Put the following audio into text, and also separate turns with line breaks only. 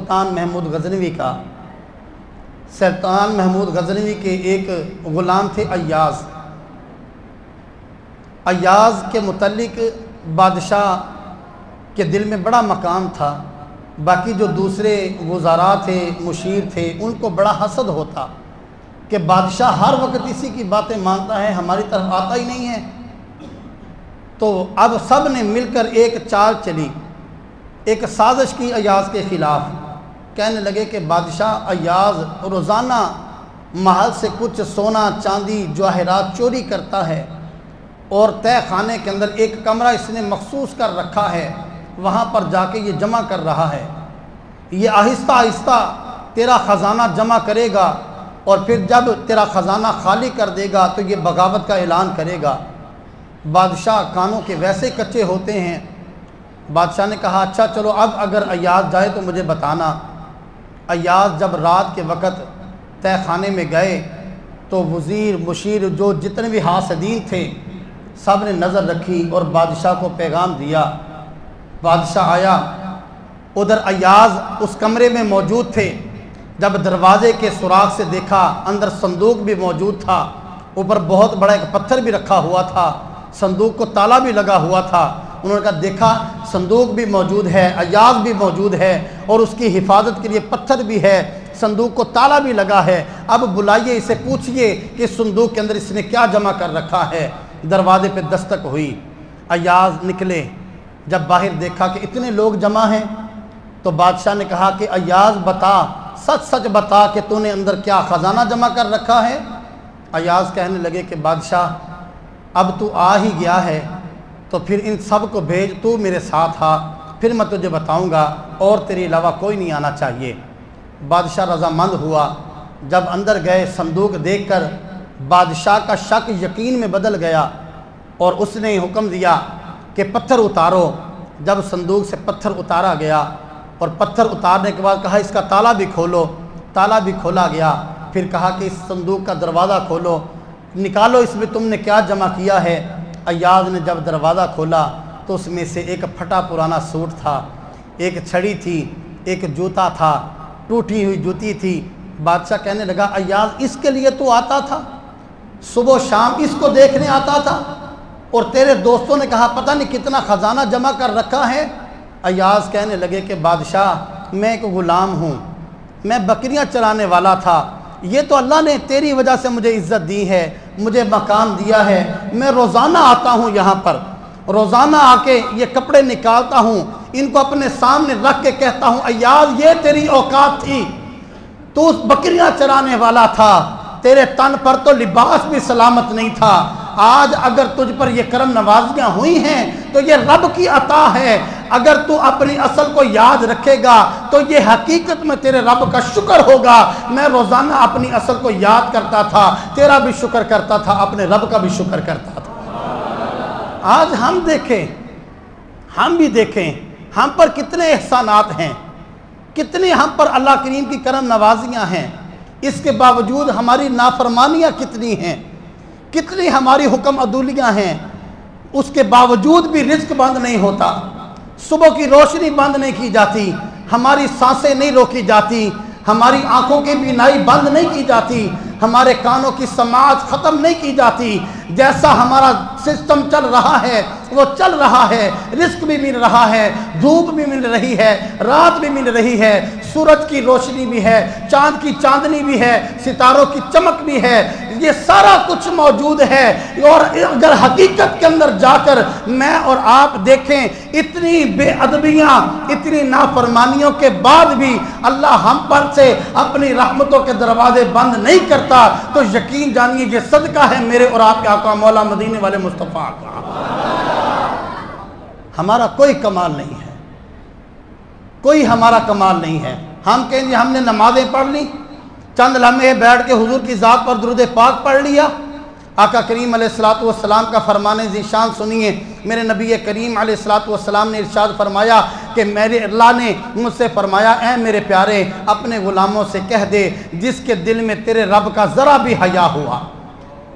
سلطان محمود غزنوی کا۔ سلطان محمود غزنوی کے ایک غلام تھے ایاز۔ ایاز کے متعلق بادشاہ کے دل میں بڑا مقام تھا، باقی جو دوسرے وزراء تھے، مشیر تھے، ان کو بڑا حسد ہوتا کہ بادشاہ ہر وقت اسی کی باتیں مانتا ہے، ہماری طرف آتا ہی نہیں ہے۔ تو اب سب نے مل کر ایک چال چلی، ایک سازش کی ایاز کے خلاف۔ کہنے لگے کہ بادشاہ ایاز روزانہ محل سے کچھ سونا چاندی جواہرات چوری کرتا ہے، اور تہہ خانے کے اندر ایک کمرہ اس نے مخصوص کر رکھا ہے، وہاں پر جا کے یہ جمع کر رہا ہے۔ یہ آہستہ آہستہ تیرا خزانہ جمع کرے گا، اور پھر جب تیرا خزانہ خالی کر دے گا تو یہ بغاوت کا اعلان کرے گا۔ بادشاہ کانوں کے ویسے کچے ہوتے ہیں۔ بادشاہ نے کہا اچھا چلو اب اگر ایاز جائے تو مجھے بتانا۔ ایاز جب رات کے وقت تہہ خانے میں گئے تو وزیر مشیر جو جتنے بھی حاسدین تھے سب نے نظر رکھی اور بادشاہ کو پیغام دیا۔ بادشاہ آیا، ادھر ایاز اس کمرے میں موجود تھے۔ جب دروازے کے سوراخ سے دیکھا اندر صندوق بھی موجود تھا، اوپر بہت بڑا ایک پتھر بھی رکھا ہوا تھا، صندوق کو تالا بھی لگا ہوا تھا۔ انہوں نے کہا دیکھا صندوق بھی موجود ہے، ایاز بھی موجود ہے، اور اس کی حفاظت کے لیے پتھر بھی ہے، صندوق کو تالا بھی لگا ہے۔ اب بلائیے اسے، پوچھئے کہ صندوق کے اندر اس نے کیا جمع کر رکھا ہے۔ دروازے پہ دستک ہوئی، ایاز نکلے۔ جب باہر دیکھا کہ اتنے لوگ جمع ہیں تو بادشاہ نے کہا کہ ایاز بتا، سچ سچ بتا کہ تو نے اندر کیا خزانہ جمع کر رکھا ہے۔ ایاز کہنے لگے کہ بادشاہ اب تو آ ہی گیا ہے تو پھر ان سب کو بھیج، تو میرے ساتھ آ، پھر میں تجھے بتاؤں گا، اور تیرے علاوہ کوئی نہیں آنا چاہیے۔ بادشاہ رضامند ہوا۔ جب اندر گئے صندوق دیکھ کر بادشاہ کا شک یقین میں بدل گیا، اور اس نے حکم دیا کہ پتھر اتارو۔ جب صندوق سے پتھر اتارا گیا اور پتھر اتارنے کے بعد کہا اس کا تالا بھی کھولو، تالا بھی کھولا گیا۔ پھر کہا کہ اس صندوق کا دروازہ کھولو، نکالو اس میں تم نے کیا جمع کیا ہے۔ ایاز نے جب دروازہ کھولا تو اس میں سے ایک پھٹا پرانا سوٹ تھا، ایک چھڑی تھی، ایک جوتا تھا، ٹوٹی ہوئی جوتی تھی۔ بادشاہ کہنے لگا ایاز اس کے لیے تو آتا تھا، صبح و شام اس کو دیکھنے آتا تھا، اور تیرے دوستوں نے کہا پتہ نہیں کتنا خزانہ جمع کر رکھا ہے۔ ایاز کہنے لگے کہ بادشاہ میں ایک غلام ہوں، میں بکریاں چرانے والا تھا، یہ تو اللہ نے تیری وجہ سے مجھے عزت دی ہے، مجھے مقام دیا ہے۔ میں روزانہ آتا ہوں یہاں پر، روزانہ آ کے یہ کپڑے نکالتا ہوں، ان کو اپنے سامنے رکھ کے کہتا ہوں ایاز یہ تیری اوقات تھی، تو اس بکریاں چرانے والا تھا، تیرے تن پر تو لباس بھی سلامت نہیں تھا۔ آج اگر تجھ پر یہ کرم نوازیاں ہوئی ہیں تو یہ رب کی عطا ہے۔ اگر تو اپنی اصل کو یاد رکھے گا تو یہ حقیقت میں تیرے رب کا شکر ہوگا۔ میں روزانہ اپنی اصل کو یاد کرتا تھا، تیرا بھی شکر کرتا تھا، اپنے رب کا بھی شکر کرتا تھا۔ آج ہم دیکھیں، ہم بھی دیکھیں ہم پر کتنے احسانات ہیں، کتنی ہم پر اللہ کریم کی کرم نوازیاں ہیں، اس کے باوجود ہماری نافرمانیاں کتنی ہیں، کتنی ہماری حکم عدولیاں ہیں، اس کے باوجود بھی رزق بند نہیں ہوتا، صبح کی روشنی بند نہیں کی جاتی، ہماری سانسیں نہیں روکی جاتی، ہماری آنکھوں کی بینائی بند نہیں کی جاتی، ہمارے کانوں کی سماعت ختم نہیں کی جاتی۔ جیسا ہمارا سسٹم چل رہا ہے وہ چل رہا ہے، رزق بھی مل رہا ہے، دھوپ بھی مل رہی ہے، رات بھی مل رہی ہے، سورج کی روشنی بھی ہے، چاند کی چاندنی بھی ہے، ستاروں کی چمک بھی ہے، یہ سارا کچھ موجود ہے۔ اور اگر حقیقت کے اندر جا کر میں اور آپ دیکھیں، اتنی بے ادبیاں، اتنی نافرمانیوں کے بعد بھی اللہ ہم پر سے اپنی رحمتوں کے دروازے بند نہیں کرتا، تو یقین جانیے یہ صدقہ ہے میرے اور آپ کے آقا مولا مدینے والے مصطفیٰ کا۔ ہمارا کوئی کمال نہیں ہے، کوئی ہمارا کمال نہیں ہے۔ ہم کہیں گے ہم نے نمازیں پڑھ لی، چند لمحے بیٹھ کے حضور کی ذات پر درود پاک پڑھ لیا۔ آقا کریم علیہ السلام کا فرمان ذیشان سنیے، میرے نبی کریم علیہ السلام نے ارشاد فرمایا کہ میرے اللہ نے مجھ سے فرمایا اے میرے پیارے اپنے غلاموں سے کہہ دے جس کے دل میں تیرے رب کا ذرا بھی حیا ہوا،